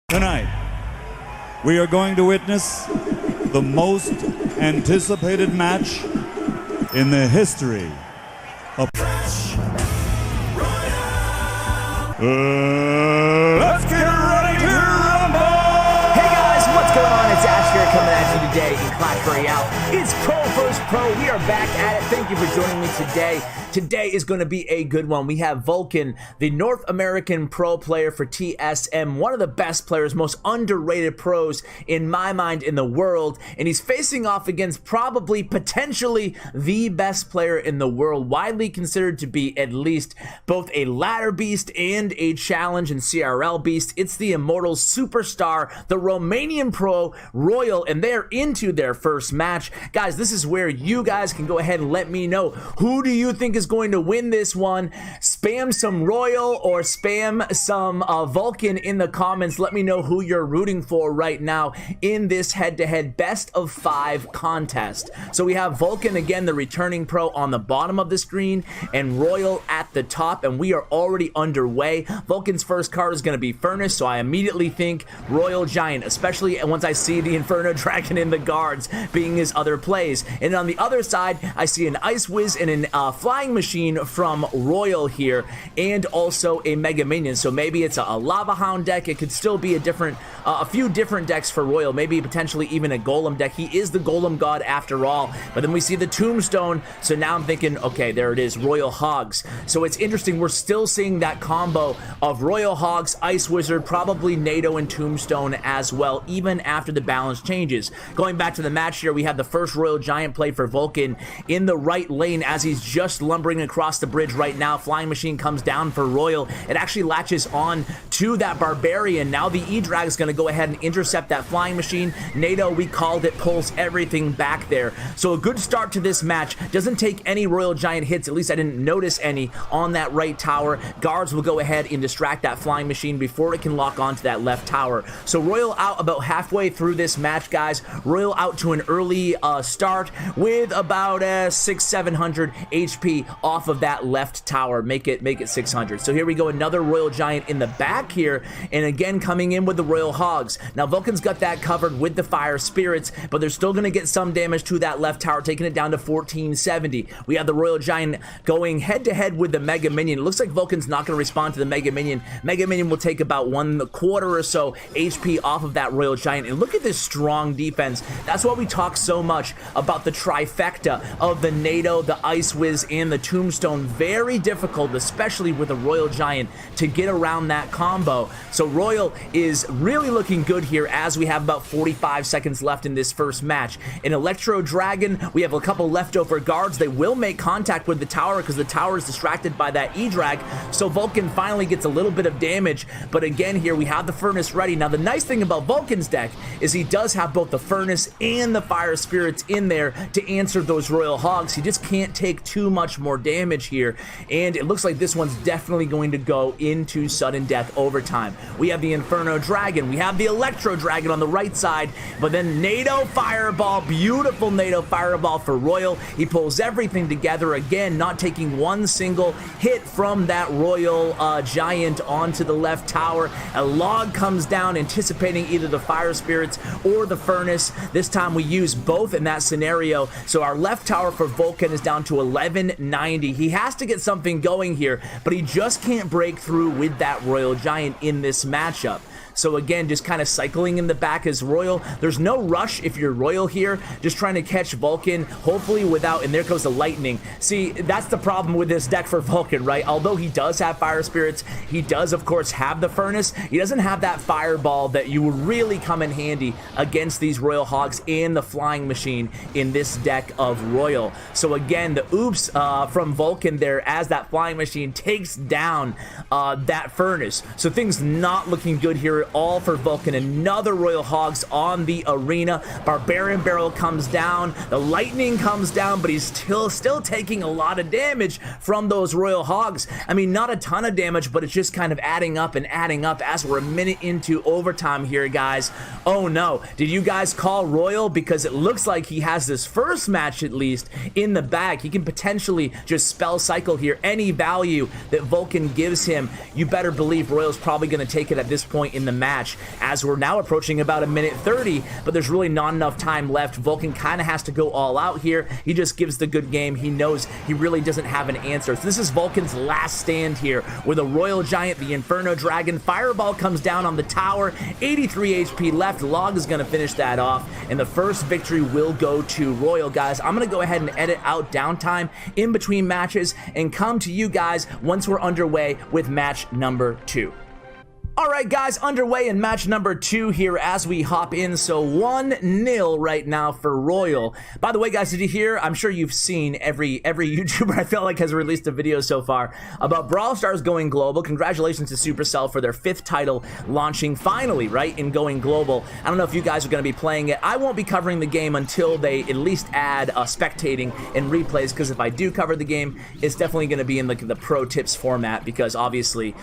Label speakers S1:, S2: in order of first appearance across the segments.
S1: Tonight, we are going to witness the most anticipated match in the history of let's get ready to rumble!
S2: Hey guys, what's going on? It's Ash here coming at you today in Clash Royale. It's Pro vs. Pro. We are back at it. Thank you for joining me today. Today is going to be a good one. We have VULKan, the North American pro player for TSM, one of the best players, most underrated pros in my mind in the world, and he's facing off against probably, potentially, the best player in the world, widely considered to be at least both a ladder beast and a challenge and CRL beast. It's the Immortals superstar, the Romanian pro Royal, and they're into their first match. Guys, this is where you guys can go ahead and let me know, who do you think is going to win this one? Spam some Royal or spam some VULKan in the comments. Let me know who you're rooting for right now in this head-to-head best of 5 contest. So we have VULKan, again, the returning pro, on the bottom of the screen, and Royal at the top, and we are already underway. VULKan's first card is going to be Furnace, so I immediately think Royal Giant, especially once I see the Inferno Dragon in the guards being his other plays. And on the other side, I see an Ice Wiz and a Flying Machine from Royal here, and also a Mega Minion. So maybe it's a Lava Hound deck. It could still be a few different decks for Royal, maybe potentially even a Golem deck. He is the Golem god after all. But then we see the Tombstone, so now I'm thinking, okay, there it is, Royal Hogs. So it's interesting, we're still seeing that combo of Royal Hogs, Ice Wizard, probably Nado and Tombstone as well, even after the balance changes. Going back to the match here, we have the first Royal Giant play for VULKan in the right lane as he's just lumbering across the bridge right now. Flying Machine comes down for Royal. It actually latches on to that Barbarian. Now the E-Drag is going to go ahead and intercept that Flying Machine. Nado, we called it, pulls everything back there. So a good start to this match. Doesn't take any Royal Giant hits, at least I didn't notice any on that right tower. Guards will go ahead and distract that Flying Machine before it can lock onto that left tower. So Royal out about halfway through this match, guys. Royal out to an early start with about 600-700 HP off of that left tower. Make it 600. So here we go, another Royal Giant in the back here, and again coming in with the Royal Hogs. Now VULKan's got that covered with the Fire Spirits, but they're still going to get some damage to that left tower, taking it down to 1470. We have the Royal Giant going head to head with the Mega Minion. It looks like VULKan's not going to respond to the Mega Minion. Mega Minion will take about 1/4 or so HP off of that Royal Giant, and look at this strong defense. That's why we talk so much about the trifecta of the Nado, the Ice Wiz, and the Tombstone. Very difficult, especially with a Royal Giant, to get around that combo. So Royal is really looking good here as we have about 45 seconds left in this first match. An Electro Dragon, we have a couple leftover guards. They will make contact with the tower because the tower is distracted by that E-Drag. So VULKan finally gets a little bit of damage, but again here we have the Furnace ready. Now the nice thing about VULKan's deck is he does have both the Furnace and the Fire Spirits in there to answer those Royal Hogs. He just can't take too much more damage here, and it looks like this one's definitely going to go into sudden death overtime. We have the Inferno Dragon, we have the Electro Dragon on the right side, but then Nado Fireball, beautiful Nado Fireball for Royal. He pulls everything together, again not taking one single hit from that Royal Giant onto the left tower. A log comes down, anticipating either the Fire Spirits or the Furnace. This time we use both in that scenario, so our left tower for VULKan is down to 1190. He has to get something going here, but he just can't break through with that Royal Giant in this matchup. So again, just kind of cycling in the back as Royal. There's no rush if you're Royal here, just trying to catch VULKan, hopefully without, and there goes the lightning. See, that's the problem with this deck for VULKan, right? Although he does have Fire Spirits, he does of course have the Furnace, he doesn't have that Fireball that you would really come in handy against these Royal Hogs and the Flying Machine in this deck of Royal. So again, the oops from VULKan there as that Flying Machine takes down that Furnace. So things not looking good here all for VULKan. Another Royal Hogs on the arena. Barbarian Barrel comes down. The lightning comes down, but he's still taking a lot of damage from those Royal Hogs. I mean, not a ton of damage, but it's just kind of adding up and adding up as we're a minute into overtime here, guys. Oh no, did you guys call Royal? Because it looks like he has this first match at least in the bag. He can potentially just spell cycle here. Any value that VULKan gives him, you better believe Royal's probably going to take it at this point in the match, as we're now approaching about a minute 30, but there's really not enough time left. VULKan kind of has to go all out here. He just gives the good game. He knows he really doesn't have an answer. So this is VULKan's last stand here with a Royal Giant, the Inferno Dragon. Fireball comes down on the tower, 83 HP left. Log is going to finish that off, and the first victory will go to Royal. Guys, I'm going to go ahead and edit out downtime in between matches and come to you guys once we're underway with match number 2. All right, guys, underway in match number 2 here as we hop in. So 1-0 right now for Royal. By the way, guys, did you hear? I'm sure you've seen every YouTuber I feel like has released a video so far about Brawl Stars going global. Congratulations to Supercell for their 5th title launching finally, right, in going global. I don't know if you guys are going to be playing it. I won't be covering the game until they at least add spectating and replays, because if I do cover the game, it's definitely going to be in the pro tips format, because obviously,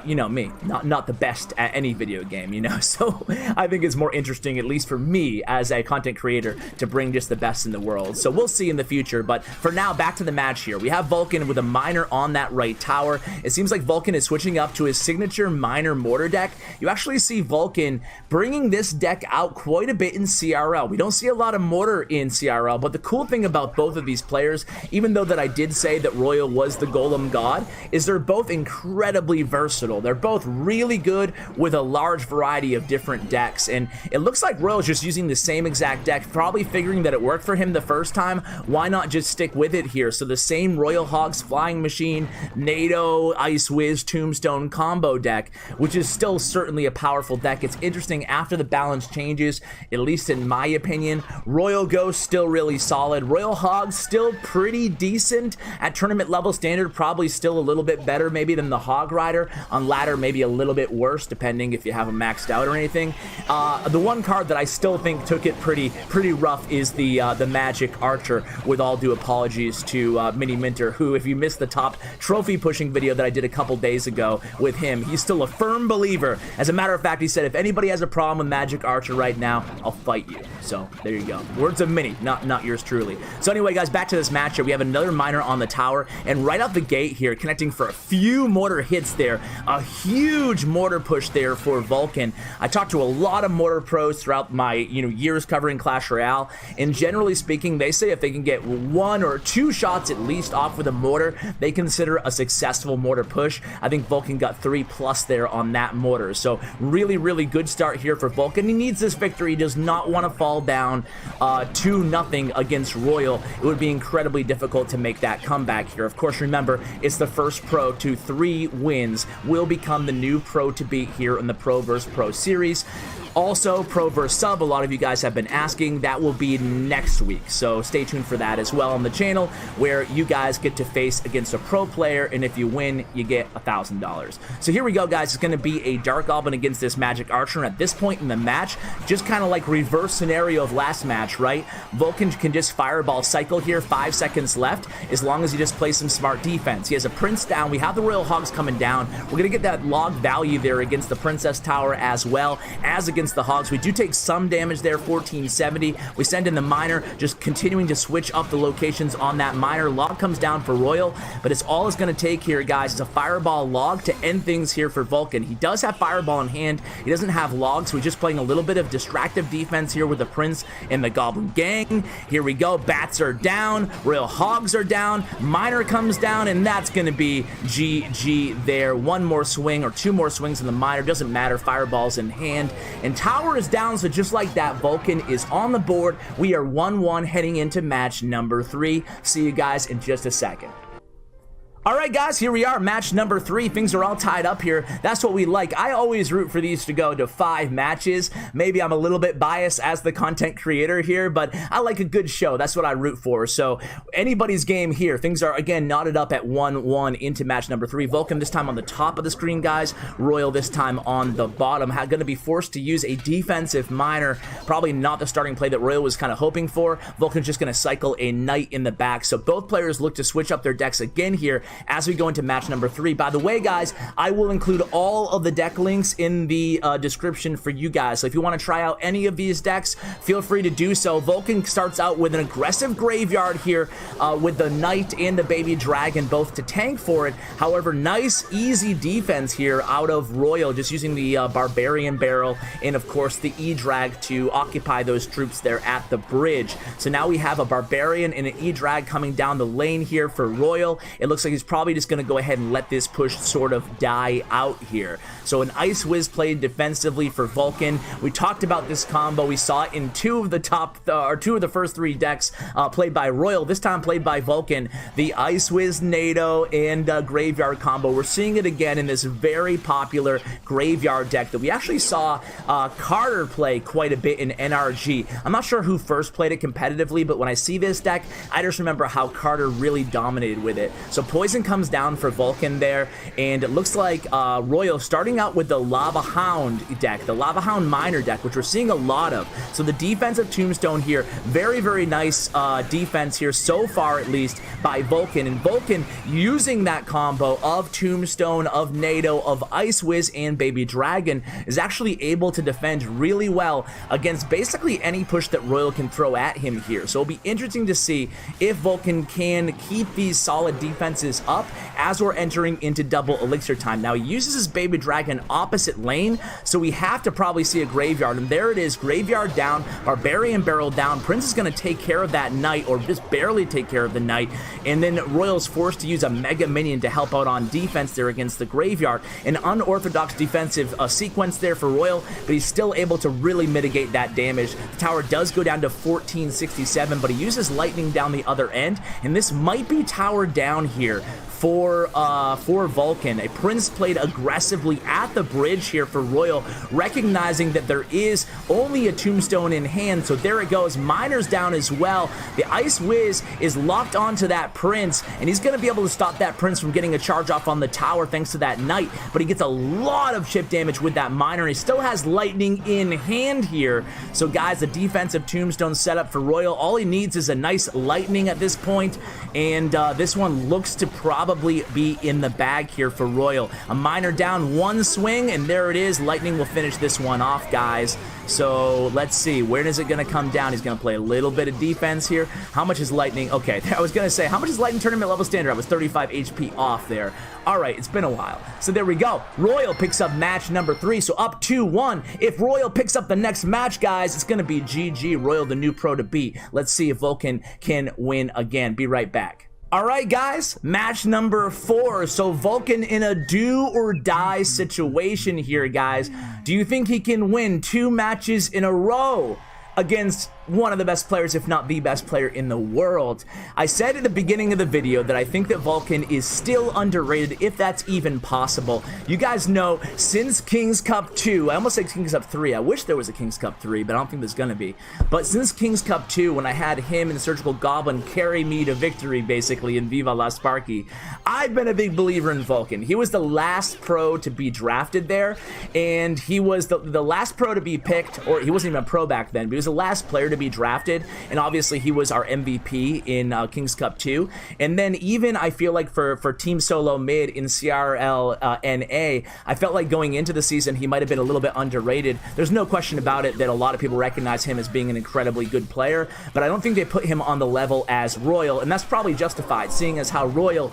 S2: you know me, not the best at any video game, you know, so I think it's more interesting, at least for me as a content creator, to bring just the best in the world. So we'll see in the future, but for now, back to the match here. We have VULKan with a Miner on that right tower. It seems like VULKan is switching up to his signature Miner Mortar deck. You actually see VULKan bringing this deck out quite a bit in CRL. We don't see a lot of Mortar in CRL, but the cool thing about both of these players, even though that I did say that Royal was the Golem god, is they're both incredibly versatile. They're both really good with a large variety of different decks, and it looks like Royal's just using the same exact deck, probably figuring that it worked for him the first time. Why not just stick with it here? So the same Royal Hogs Flying Machine, Nado, Ice Wiz, Tombstone combo deck, which is still certainly a powerful deck. It's interesting, after the balance changes, at least in my opinion, Royal Ghost still really solid. Royal Hogs still pretty decent at tournament level standard, probably still a little bit better maybe than the Hog Rider. On ladder, maybe a little bit worse, depending if you have them maxed out or anything. The one card that I still think took it pretty rough is the Magic Archer, with all due apologies to Mini Minter, who, if you missed the top trophy pushing video that I did a couple days ago with him, he's still a firm believer. As a matter of fact, he said, if anybody has a problem with Magic Archer right now, I'll fight you. So there you go. Words of Mini, not yours truly. So anyway, guys, back to this match here. We have another Miner on the tower, and right out the gate here, connecting for a few Mortar hits there. A huge Mortar push there for VULKan. I talked to a lot of Mortar pros throughout my years covering Clash Royale, and generally speaking, they say if they can get 1 or 2 shots at least off with a Mortar, they consider a successful Mortar push. I think VULKan got 3+ there on that Mortar. So really good start here for VULKan. He needs this victory. He does not want to fall down 2-0 against Royal. It would be incredibly difficult to make that comeback here. Of course, remember, it's the first pro to 3 wins. Will become the new pro to beat here in the Pro vs. Pro series. Also, Pro vs. Sub, a lot of you guys have been asking, that will be next week, so stay tuned for that as well on the channel, where you guys get to face against a pro player, and if you win, you get $1,000. So here we go, guys. It's going to be a Dark Goblin against this Magic Archer, and at this point in the match, just kind of like reverse scenario of last match, right? VULKan can just Fireball cycle here, 5 seconds left, as long as he just plays some smart defense. He has a Prince down. We have the Royal Hogs coming down. We're going to get that log value there against the Princess Tower as well as against the Hogs. We do take some damage there, 1470. We send in the Miner, just continuing to switch up the locations on that Miner. Log comes down for Royal, but it's all it's going to take here, guys. It's a Fireball Log to end things here for VULKan. He does have Fireball in hand. He doesn't have Log, so he's just playing a little bit of distractive defense here with the Prince and the Goblin Gang. Here we go. Bats are down. Royal Hogs are down. Miner comes down, and that's going to be GG there. 1 more swing or 2 more swings in the Miner. Doesn't matter. Fireball's in hand. And tower is down, so just like that, VULKan is on the board. We are 1-1 heading into match number 3. See you guys in just a second. Alright guys, here we are, match number 3. Things are all tied up here. That's what we like. I always root for these to go to 5 matches. Maybe I'm a little bit biased as the content creator here, but I like a good show. That's what I root for. So anybody's game here. Things are, again, knotted up at 1-1 into match number 3. VULKan this time on the top of the screen, guys. Royal this time on the bottom. Going to be forced to use a defensive Miner. Probably not the starting play that Royal was kind of hoping for. VULKan's just going to cycle a Knight in the back. So both players look to switch up their decks again here as we go into match number 3. By the way, guys, I will include all of the deck links in the description for you guys. So if you want to try out any of these decks, feel free to do so. Vulkan starts out with an aggressive graveyard here with the Knight and the Baby Dragon both to tank for it. However, nice, easy defense here out of Royal, just using the Barbarian Barrel and, of course, the E-Drag to occupy those troops there at the bridge. So now we have a Barbarian and an E-Drag coming down the lane here for Royal. It looks like he's probably just going to go ahead and let this push sort of die out here. So an Ice Wiz played defensively for Vulkan. We talked about this combo. We saw it in two of the first 3 decks played by Royal, this time played by Vulkan. The Ice Wiz, Nado, and Graveyard combo. We're seeing it again in this very popular Graveyard deck that we actually saw Carter play quite a bit in NRG. I'm not sure who first played it competitively, but when I see this deck, I just remember how Carter really dominated with it. So Poison comes down for Vulkan there, and it looks like Royal starting out with the Lava Hound deck, the Lava Hound Miner deck, which we're seeing a lot of. So the defensive Tombstone here, very, very nice defense here so far, at least, by Vulkan. And Vulkan using that combo of Tombstone, of Nado, of Ice Wiz, and Baby Dragon is actually able to defend really well against basically any push that Royal can throw at him here. So it'll be interesting to see if Vulkan can keep these solid defenses up as we're entering into double elixir time. Now he uses his Baby Dragon opposite lane, so we have to probably see a Graveyard, and there it is, Graveyard down, Barbarian Barrel down. Prince is going to take care of that Knight, or just barely take care of the Knight, and then Royal's forced to use a Mega Minion to help out on defense there against the Graveyard. An unorthodox defensive sequence there for Royal, but he's still able to really mitigate that damage. The tower does go down to 1467, but he uses Lightning down the other end, and this might be tower down here for Vulkan. A Prince played aggressively at the bridge here for Royal, recognizing that there is only a Tombstone in hand. So there it goes. Miner's down as well. The Ice Wiz is locked onto that Prince, and he's going to be able to stop that Prince from getting a charge off on the tower thanks to that Knight, but he gets a lot of chip damage with that Miner, and he still has Lightning in hand here. So guys, the defensive Tombstone setup for Royal, all he needs is a nice Lightning at this point, and this one looks to probably be in the bag here for Royal. A Miner down, one swing, and there it is. Lightning will finish this one off, guys. So let's see, where is it going to come down? He's going to play a little bit of defense here. How much is Lightning? Okay, I was going to say, how much is Lightning tournament level standard? I was 35 HP off there. All right, it's been a while. So there we go. Royal picks up match number 3, so up 2-1. If Royal picks up the next match, guys, it's going to be GG. Royal, the new pro to beat. Let's see if Vulkan can win again. Be right back. All right, guys, match number 4. So Vulkan in a do or die situation here, guys. Do you think he can win 2 matches in a row against one of the best players, if not the best player in the world? I said at the beginning of the video that I think that Vulkan is still underrated, if that's even possible. You guys know, since King's Cup 2, I almost said King's Cup 3, I wish there was a King's Cup 3, but I don't think there's gonna be. But since King's Cup 2, when I had him and Surgical Goblin carry me to victory, basically, in Viva La Sparky, I've been a big believer in Vulkan. He was the last pro to be drafted there, and he was the last pro to be picked, or he wasn't even a pro back then, but he was the last player to be drafted, and obviously he was our MVP in King's Cup 2. And then even I feel like for Team Solo Mid in CRL NA, I felt like going into the season he might have been a little bit underrated. There's no question about it that a lot of people recognize him as being an incredibly good player, but I don't think they put him on the level as Royal, and that's probably justified, seeing as how Royal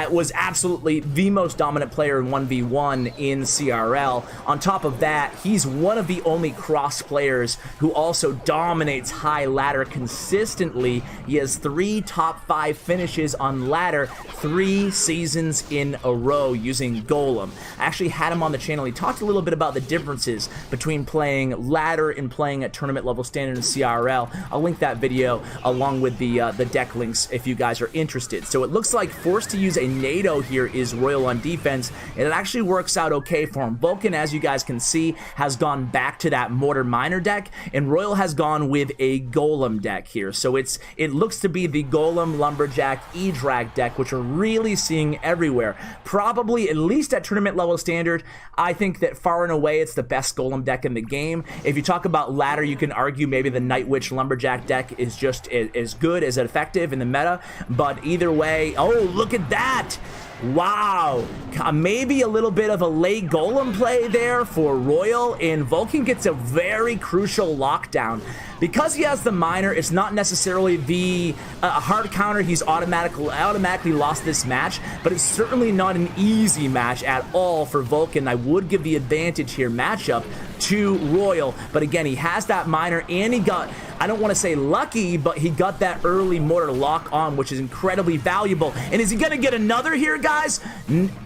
S2: was absolutely the most dominant player in 1v1 in CRL. On top of that, he's one of the only cross players who also dominates high ladder consistently. He has 3 top 5 finishes on ladder 3 seasons in a row using Golem. I actually had him on the channel. He talked a little bit about the differences between playing ladder and playing at tournament level standard in CRL. I'll link that video along with the deck links if you guys are interested. So it looks like forced to use a Nado here is Royal on defense, and it actually works out okay for him. Vulkan, as you guys can see, has gone back to that Mortar Miner deck, and Royal has gone with a Golem deck here. So it looks to be the Golem, Lumberjack, E-Drag deck, which we're really seeing everywhere. Probably, at least at tournament level standard, I think that far and away it's the best Golem deck in the game. If you talk about ladder, you can argue maybe the Night Witch Lumberjack deck is just as good, as effective in the meta, but either way, oh, look at that! Wow, maybe a little bit of a late Golem play there for Royal, and VULKan gets a very crucial lockdown. Because he has the Miner, it's not necessarily the hard counter. He's automatically lost this match, but it's certainly not an easy match at all for VULKan. I would give the advantage here matchup to Royal, but again, he has that Miner, and he got, I don't want to say lucky, but he got that early Mortar lock on, which is incredibly valuable. And is he going to get another here, guys?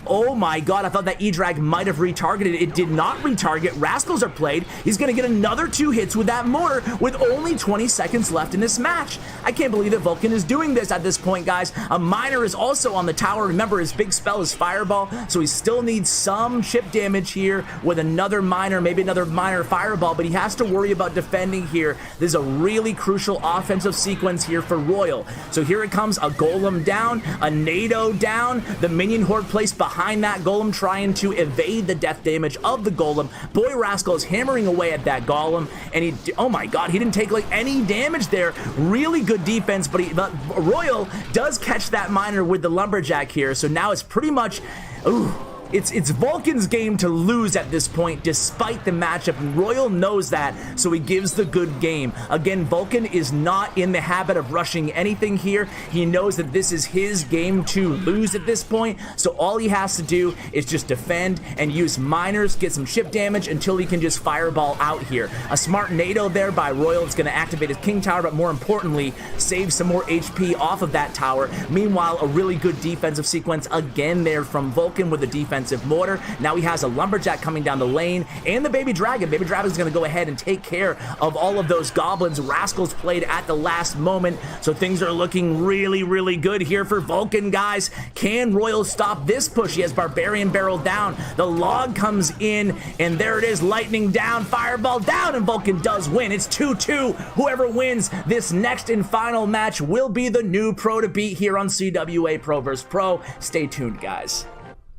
S2: Oh my god, I thought that E-Drag might have retargeted. It did not retarget. Rascals are played. He's going to get another 2 hits with that Mortar with only 20 seconds left in this match. I can't believe that VULKan is doing this at this point, guys. A Miner is also on the tower. Remember, his big spell is Fireball, so he still needs some chip damage here with another Miner, maybe another Miner Fireball, but he has to worry about defending here. This is a really crucial offensive sequence here for Royal. So here it comes, a Golem down, a Nado down, the minion horde placed behind that Golem trying to evade the death damage of the Golem. Boy Rascal is hammering away at that Golem, and he, oh my god, he didn't take like any damage there. Really good defense, but Royal does catch that Miner with the Lumberjack here, so now it's pretty much, ooh, it's VULKan's game to lose at this point, despite the matchup, and Royal knows that, so he gives the good game. Again, VULKan is not in the habit of rushing anything here. He knows that this is his game to lose at this point, so all he has to do is just defend and use Miners, get some chip damage until he can just Fireball out here. A smart Nado there by Royal is going to activate his King Tower, but more importantly, save some more HP off of that tower. Meanwhile, a really good defensive sequence again there from VULKan with the defensive Mortar. Now he has a Lumberjack coming down the lane and the Baby Dragon. Baby Dragon is going to go ahead and take care of all of those goblins. Rascals played at the last moment, so things are looking really, really good here for VULKan, guys. Can Royal stop this push? He has Barbarian Barrel down. The log comes in, and there it is. Lightning down, Fireball down, and VULKan does win. It's 2-2. Whoever wins this next and final match will be the new pro to beat here on CWA Pro vs. Pro. Stay tuned, guys.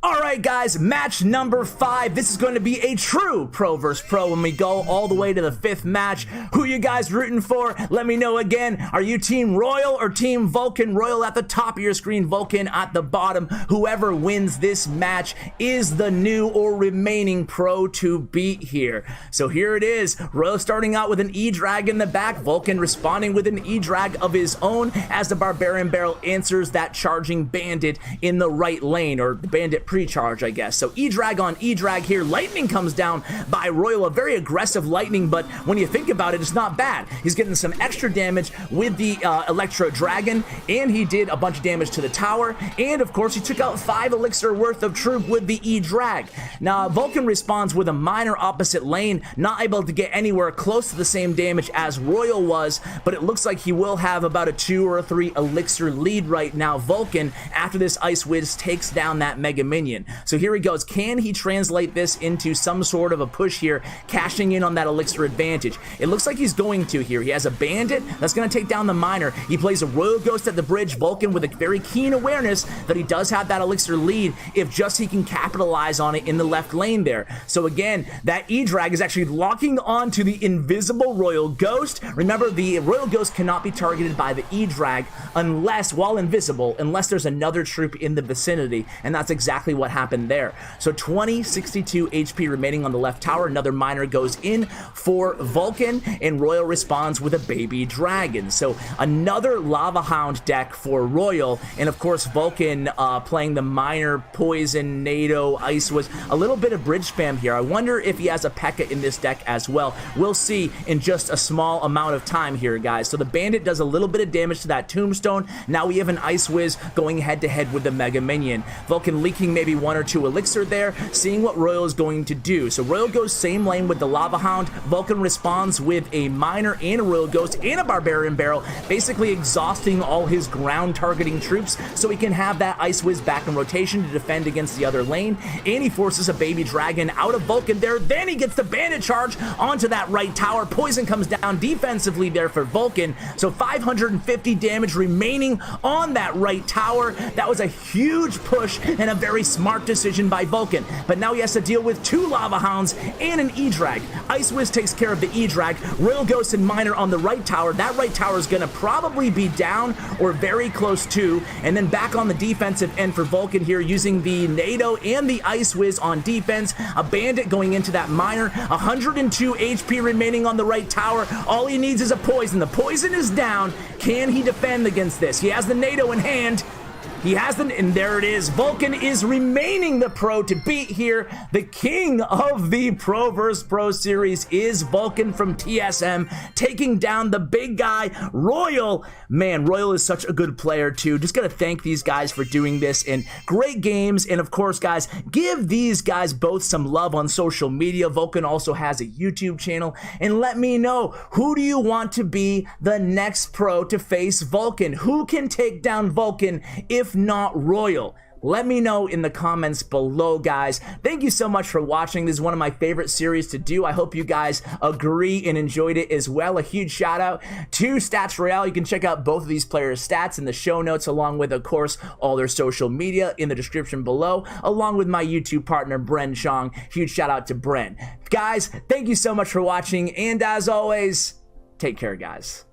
S2: Alright guys, match number 5. This is going to be a true pro versus pro when we go all the way to the 5th match. Who you guys rooting for? Let me know again. Are you Team Royal or Team VULKan? Royal at the top of your screen, VULKan at the bottom. Whoever wins this match is the new or remaining pro to beat here. So here it is. Royal starting out with an E-Drag in the back. VULKan responding with an E-Drag of his own as the Barbarian Barrel answers that charging Bandit in the right lane, or the Bandit pre-charge, I guess. So E-Drag on E-Drag here. Lightning comes down by Royal, a very aggressive Lightning, but when you think about it, it's not bad. He's getting some extra damage with the Electro Dragon, and he did a bunch of damage to the tower, and of course he took out 5 elixir worth of troop with the E-Drag. Now VULKan responds with a Miner opposite lane, not able to get anywhere close to the same damage as Royal was, but it looks like he will have about a 2 or a 3 elixir lead right now, VULKan, after this Ice Wiz takes down that Mega Minion. So here he goes. Can he translate this into some sort of a push here, cashing in on that elixir advantage? It looks like he's going to here. He has a Bandit that's going to take down the Miner. He plays a Royal Ghost at the bridge. VULKan with a very keen awareness that he does have that elixir lead if just he can capitalize on it in the left lane there. So again, that E-Drag is actually locking on to the invisible Royal Ghost. Remember, the Royal Ghost cannot be targeted by the E-Drag unless, while invisible, unless there's another troop in the vicinity, and that's exactly what happened there. So 62 HP remaining on the left tower. Another Miner goes in for VULKan, and Royal responds with a Baby Dragon. So another Lava Hound deck for Royal, and of course VULKan playing the Miner, Poison, Nado, Ice Wiz. A little bit of bridge spam here. I wonder if he has a P.E.K.K.A in this deck as well. We'll see in just a small amount of time here, guys. So the Bandit does a little bit of damage to that Tombstone. Now we have an Ice Wiz going head to head with the Mega Minion. VULKan leaking maybe 1 or 2 elixir there, seeing what Royal is going to do. So Royal goes same lane with the Lava Hound. VULKan responds with a Miner and a Royal Ghost and a Barbarian Barrel, basically exhausting all his ground targeting troops so he can have that Ice Wiz back in rotation to defend against the other lane. And he forces a Baby Dragon out of VULKan there. Then he gets the Bandit charge onto that right tower. Poison comes down defensively there for VULKan. So 550 damage remaining on that right tower. That was a huge push and a very smart decision by VULKan. But now he has to deal with 2 Lava Hounds and an E-Drag. Ice Wiz takes care of the E-Drag. Royal Ghost and Miner on the right tower. That right tower is going to probably be down or very close to. And then back on the defensive end for VULKan here, using the Nado and the Ice Wiz on defense. A Bandit going into that Miner. 102 HP remaining on the right tower. All he needs is a poison. The poison is down. Can he defend against this? He has the Nado in hand. He has them, and there it is. VULKan is remaining the pro to beat here. The king of the Pro vs. Pro series is VULKan from TSM, taking down the big guy, Royal. Man, Royal is such a good player, too. Just got to thank these guys for doing this, and great games. And, of course, guys, give these guys both some love on social media. VULKan also has a YouTube channel, and let me know, who do you want to be the next pro to face VULKan? Who can take down VULKan if not Royal? Let me know in the comments below, guys. Thank you so much for watching. This is one of my favorite series to do. I hope you guys agree and enjoyed it as well. A huge shout out to Stats Royale. You can check out both of these players' stats in the show notes, along with, of course, all their social media in the description below, along with my YouTube partner, Bren Chong. Huge shout out to Bren. Guys, thank you so much for watching, and as always, take care, guys.